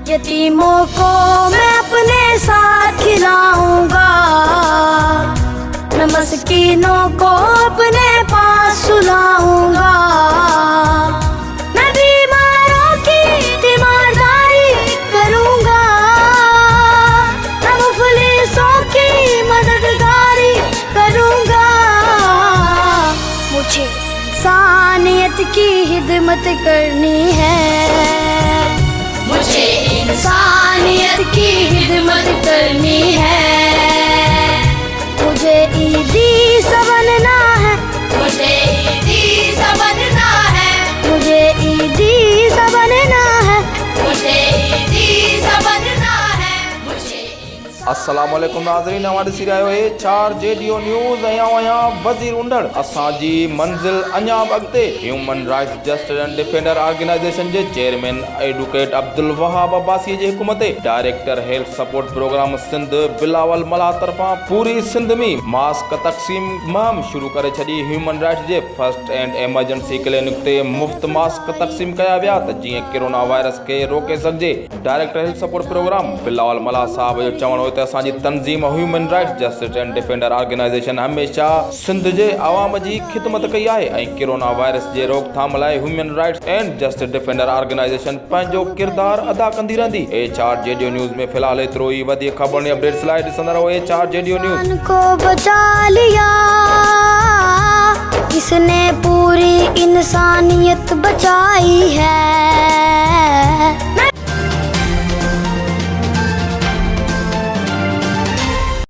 यतीमों को मैं अपने साथ खिलाऊंगा, मैं मस्कीनों को अपने पास सुलाऊंगा, मैं बीमारों की तीमारदारी करूंगा, मैं मुफलिसों की मददगारी करूंगा। मुझे इंसानियत की खिदमत करनी है, मुझे इंसानियत की खिदमत करनी है, मुझे ईदी सा बनना है, मुझे ईदी सा बनना है, मुझे ईदी सा बनना है, मुझे ईदी सा बनना है, मुझे। अस्सलामुअलैकुम नाज़रीन, हमारे सिर आयो है 4 JDO न्यूज़ आया वज़ीर उंडड़ असांजी मंज़िल अञा अॻिते। Human rights justice and defender organization जे चेयरमैन एडवोकेट अब्दुल वहाब अब्बासी जे हुकूमत director health support program Sindh Bilawal Malha तरफां पूरी सिंध में मास्क तक़सीम मुहिम शुरू करे छॾी। Human rights J first and emergency clinic ते मुफ़्त मास्क तक़सीम कया विया त जीअं कोरोना वायरस खे रोके सघिजे। Director health support program Bilawal Malha साहब जो चवणो त असांजी तंज़ीम human rights justice and defender organization हमेशा सिंध जे आवाम जी खिदमत कई आहे ऐं कोरोना वायरस जे रोकथाम लाइ human rights and justice defender organisation पंहिंजो किरदार अदा कंदी रहंदी। 4 JDO न्यूज़ में फिलहाल एतिरो ई। वधीक ख़बरनि अपडेट्स लाइ ॾिसंदा रहो 4 JDO न्यूज़। को बचा लिया किसने पूरी इंसानियत बचाई है।